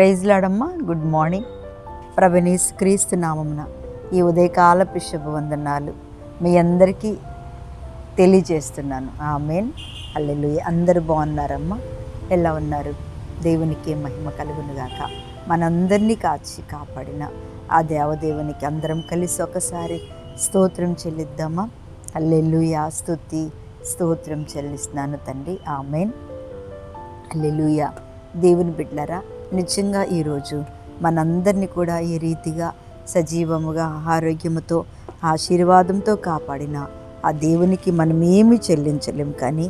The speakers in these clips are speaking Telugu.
ప్రైజ్ లాడమ్మా. Good morning. ప్రభువైన క్రీస్తు నామమున ఈ ఉదయకాలపు శుభవందనాలు మీ అందరికీ తెలియజేస్తున్నాను. ఆమేన్. హల్లెలూయా. అందరూ బాగున్నారమ్మా? ఎలా ఉన్నారు? దేవునికి మహిమ కలుగునుగాక. మనందరినీ కాచి కాపాడిన ఆ దేవదేవునికి అందరం కలిసి ఒకసారి స్తోత్రం చెల్లిద్దామా? హల్లెలూయా. స్తోత్రం చెల్లిస్తున్నాను తండ్రి. ఆమేన్. హల్లెలూయా. దేవుని బిడ్డలారా, నిజంగా ఈరోజు మనందరినీ కూడా ఈ రీతిగా సజీవముగా ఆరోగ్యముతో ఆశీర్వాదంతో కాపాడిన ఆ దేవునికి మనం ఏమి చెల్లించలేం, కానీ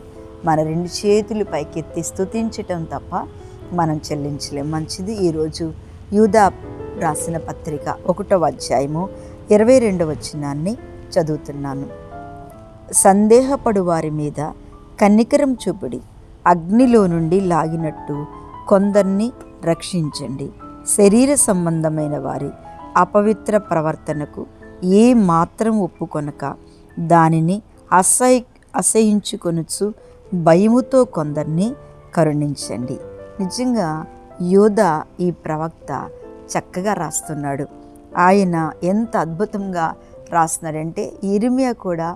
మన రెండు చేతులు పైకెత్తి స్తుతించటం తప్ప మనం చెల్లించలేం. మంచిది. ఈరోజు యూదా రాసిన పత్రిక 1వ అధ్యాయము 22వ వచనాన్ని చదువుతున్నాను. సందేహపడు వారి మీద కనికరం చూపుడి, అగ్నిలో నుండి లాగినట్టు కొందరిని రక్షించండి. శరీర సంబంధమైన వారి అపవిత్ర ప్రవర్తనకు ఏ మాత్రం ఒప్పుకొనక దానిని అసహించుకొనుచు భయముతో కొందరిని కరుణించండి. నిజంగా యోధా ఈ ప్రవక్త చక్కగా రాస్తున్నాడు. ఆయన ఎంత అద్భుతంగా రాస్తున్నాడంటే, ఇర్మియా కూడా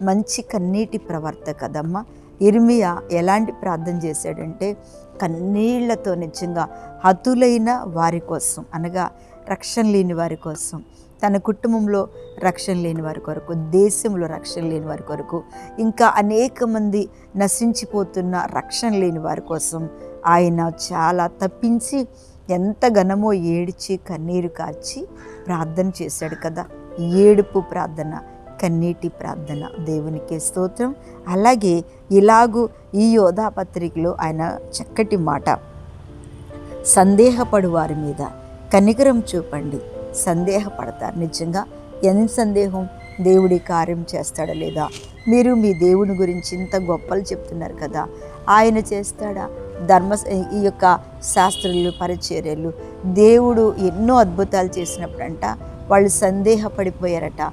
మంచి కన్నీటి ప్రవర్త కదమ్మా. ఇర్మియా ఎలాంటి ప్రార్థన చేశాడంటే, కన్నీళ్లతో నిజంగా హతులైన వారి కోసం, అనగా రక్షణ లేని వారి కోసం, తన కుటుంబంలో రక్షణ లేని వారి కొరకు, దేశంలో రక్షణ లేని వారి కొరకు, ఇంకా అనేక మంది నశించిపోతున్న రక్షణ లేని వారి కోసం ఆయన చాలా తప్పించి ఎంత ఘనమో ఏడ్చి కన్నీరు కార్చి ప్రార్థన చేశాడు కదా. ఏడుపు ప్రార్థన, కన్నీటి ప్రార్థన. దేవునికి స్తోత్రం. అలాగే ఇలాగూ ఈ యోధా పత్రికలో ఆయన చక్కటి మాట, సందేహపడు వారి మీద కనికరం చూపండి. సందేహపడతారు. నిజంగా ఎంత సందేహం, దేవుడి కార్యం చేస్తాడా లేదా? మీరు మీ దేవుని గురించి ఇంత గొప్పలు చెప్తున్నారు కదా, ఆయన చేస్తాడా? ఈ యొక్క శాస్త్రులు, పరిచర్యలు, దేవుడు ఎన్నో అద్భుతాలు చేసినప్పుడంట వాళ్ళు సందేహపడిపోయారట.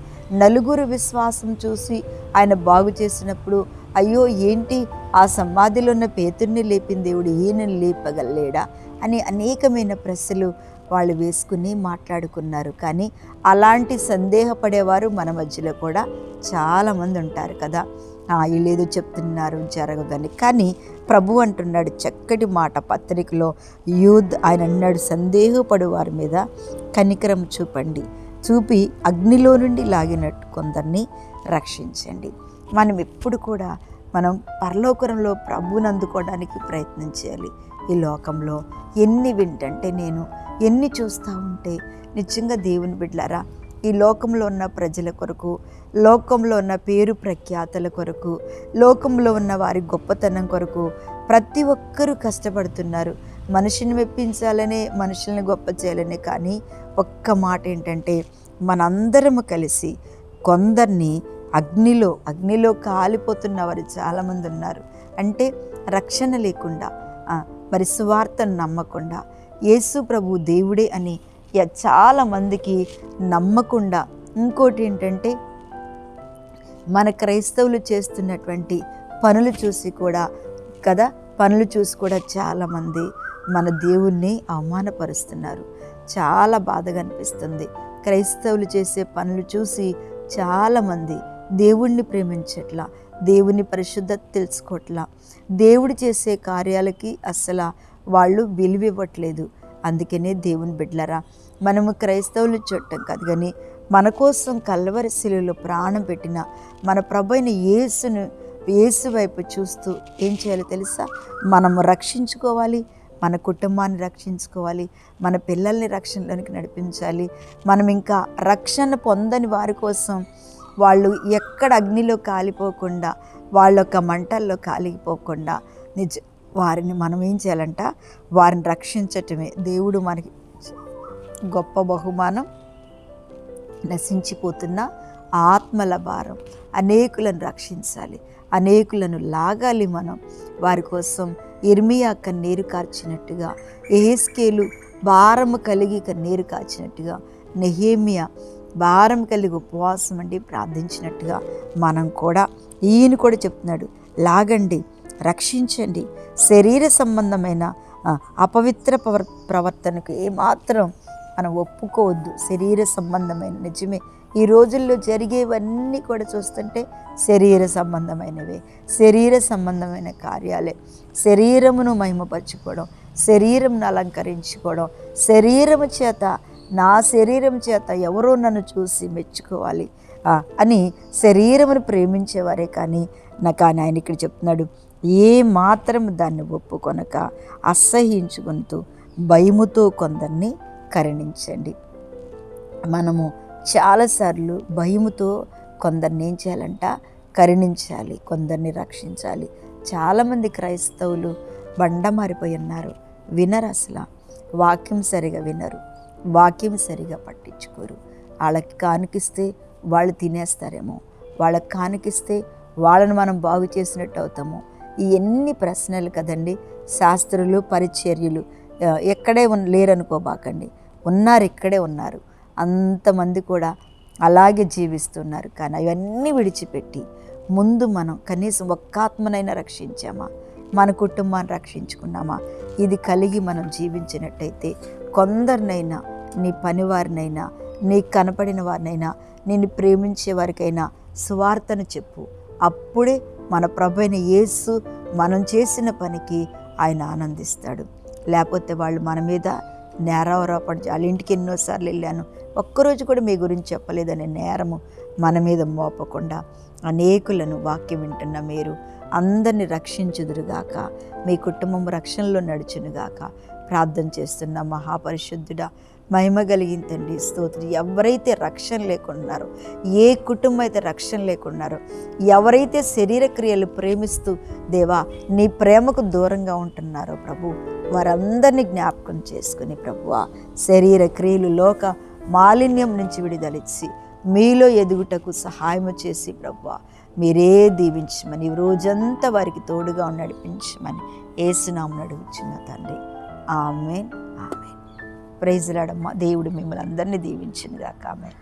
నలుగురు విశ్వాసం చూసి ఆయన బాగు చేసినప్పుడు, అయ్యో ఏంటి ఆ సమాధిలో ఉన్న పేతుర్ని లేపిన దేవుడు ఈయనని లేపగలేడా అని అనేకమైన ప్రశ్నలు వాళ్ళు వేసుకుని మాట్లాడుకున్నారు. కానీ అలాంటి సందేహపడేవారు మన మధ్యలో కూడా చాలామంది ఉంటారు కదా. వీళ్ళేదో చెప్తున్నారు జరగదని. కానీ ప్రభు అంటున్నాడు చక్కటి మాట పత్రికలో, ఆయన అన్నాడు, సందేహపడు వారి మీద కనికరం చూపి అగ్నిలో నుండి లాగినట్టు కొందరిని రక్షించండి. మనం ఎప్పుడు కూడా మనం పరలోకంలో ప్రభువుని అందుకోవడానికి ప్రయత్నం చేయాలి. ఈ లోకంలో నేను ఎన్ని చూస్తూ ఉంటే నిజంగా దేవుని బిడ్డలారా, ఈ లోకంలో ఉన్న ప్రజల కొరకు, లోకంలో ఉన్న పేరు ప్రఖ్యాతల కొరకు, లోకంలో ఉన్న వారి గొప్పతనం కొరకు ప్రతి ఒక్కరూ కష్టపడుతున్నారు. మనిషిని మెప్పించాలనే, మనుషుల్ని గొప్ప చేయాలనే. కానీ ఒక్క మాట ఏంటంటే, మనందరము కలిసి కొందరిని అగ్నిలో కాలిపోతున్న వారు చాలామంది ఉన్నారు. అంటే రక్షణ లేకుండా, మరి సువార్తను నమ్మకుండా, యేసు ప్రభు దేవుడే అని చాలామందికి నమ్మకుండా, ఇంకోటి ఏంటంటే మన క్రైస్తవులు చేస్తున్నటువంటి పనులు చూసి కూడా చాలామంది మన దేవుణ్ణి అవమానపరుస్తున్నారు. చాలా బాధగా అనిపిస్తుంది. క్రైస్తవులు చేసే పనులు చూసి చాలామంది దేవుణ్ణి ప్రేమించట్లా, దేవుని పరిశుద్ధత తెలుసుకోవట్లా, దేవుడు చేసే కార్యాలకి అస్సలు వాళ్ళు విలువివ్వట్లేదు. అందుకనే దేవుని బిడ్డలారా, మనము క్రైస్తవులు చూడటం కాదు, కానీ మన కోసం కల్వరి శిలువలో ప్రాణం పెట్టిన మన ప్రభువైన యేసు వైపు చూస్తూ ఏం చేయాలో తెలుసా? మనము రక్షించుకోవాలి, మన కుటుంబాన్ని రక్షించుకోవాలి, మన పిల్లల్ని రక్షణలోనికి నడిపించాలి. మనం ఇంకా రక్షణ పొందని వారి కోసం, వాళ్ళు ఎక్కడ అగ్నిలో కాలిపోకుండా, వాళ్ళొక్క మంటల్లో కాలిపోకుండా వారిని మనం ఏం చేయాలంట? వారిని రక్షించటమే దేవుడు మనకి గొప్ప బహుమానం. నశించిపోతున్న ఆత్మల భారం, అనేకులను రక్షించాలి, అనేకులను లాగాలి మనం. వారి కోసం ఇర్మియా కన్నీరు కార్చినట్టుగా, యెహెజ్కేలు భారము కలిగి కన్నీరు కార్చినట్టుగా, నెహెమ్యా భారం కలిగి ఉపవాసం అండి ప్రార్థించినట్టుగా మనం కూడా, ఈయన కూడా చెప్తున్నాడు, లాగండి, రక్షించండి. శరీర సంబంధమైన అపవిత్ర ప్రవర్తనకు ఏమాత్రం మనం ఒప్పుకోవద్దు. శరీర సంబంధమైన నిజమే ఈ రోజుల్లో జరిగేవన్నీ కూడా చూస్తుంటే శరీర సంబంధమైనవే, శరీర సంబంధమైన కార్యాలే. శరీరమును మహిమపరచుకోవడం, శరీరంను అలంకరించుకోవడం, శరీరము చేత, నా శరీరం చేత ఎవరో నన్ను చూసి మెచ్చుకోవాలి అని శరీరమును ప్రేమించేవారే కానీ ఆయన ఇక్కడ చెప్తున్నాడు, ఏ మాత్రం దాన్ని ఒప్పుకొనక అసహ్యించుకుంటూ భయముతో కొందరిని కరుణించండి. మనము చాలాసార్లు భయముతో కొందరిని ఏం చేయాలంట, కరుణించాలి, కొందరిని రక్షించాలి. చాలామంది క్రైస్తవులు బండమారిపోయి ఉన్నారు. వినరు, అసలు వాక్యం సరిగా వినరు, వాక్యం సరిగా పట్టించుకోరు. వాళ్ళకి కానికిస్తే వాళ్ళు తినేస్తారేమో, వాళ్ళకి కానికిస్తే వాళ్ళని మనం బాగు చేసినట్టు అవుతాము. ఇవన్నీ ప్రశ్నలు కదండి. శాస్త్రులు పరిచర్యలు ఎక్కడే లేరనుకోబాకండి, ఉన్నారు, ఇక్కడే ఉన్నారు. అంతమంది కూడా అలాగే జీవిస్తున్నారు. కానీ అవన్నీ విడిచిపెట్టి ముందు మనం కనీసం ఒక్క ఆత్మనైనా రక్షించామా, మన కుటుంబాన్ని రక్షించుకున్నామా, ఇది కలిగి మనం జీవించినట్టయితే కొందరినైనా, నీ పనివారినైనా, నీకు కనపడిన వారినైనా, నిన్ను ప్రేమించే వారికైనా సువార్తను చెప్పు. అప్పుడే మన ప్రభువైన యేసు మనం చేసిన పనికి ఆయన ఆనందిస్తాడు. లేకపోతే వాళ్ళు మన మీద నేరావరాపడి, వాళ్ళ ఇంటికి ఎన్నోసార్లు వెళ్ళాను, ఒక్కరోజు కూడా మీ గురించి చెప్పలేదనే నేరము మన మీద మోపకుండా అనేకులను వాక్యం వింటున్న మీరు అందరినీ రక్షించుదురుగాక, మీ కుటుంబం రక్షణలో నడుచునుగాక ప్రార్థన చేస్తున్న మహాపరిశుద్ధుడా, మహిమ కలిగిన తండ్రి స్తోత్రం. ఎవరైతే రక్షణ లేకున్నారో, ఏ కుటుంబం అయితే రక్షణ లేకున్నారో, ఎవరైతే శరీర క్రియలు ప్రేమిస్తూ దేవా నీ ప్రేమకు దూరంగా ఉంటున్నారో ప్రభు, వారందరినీ జ్ఞాపకం చేసుకుని ప్రభువా శరీర క్రియలు, లోక మాలిన్యం నుంచి విడుదలిచ్చి మీలో ఎదుగుటకు సహాయము చేసి ప్రభువా మీరే దీవించమని, రోజంతా వారికి తోడుగా నడిపించమని యేసునామమున అడుగుచున్న తండ్రి, ఆమేన్, ఆమేన్. Praise lord. దేవుడు మిమ్మల్ని అందరినీ దీవించును గాక. ఆమేన్.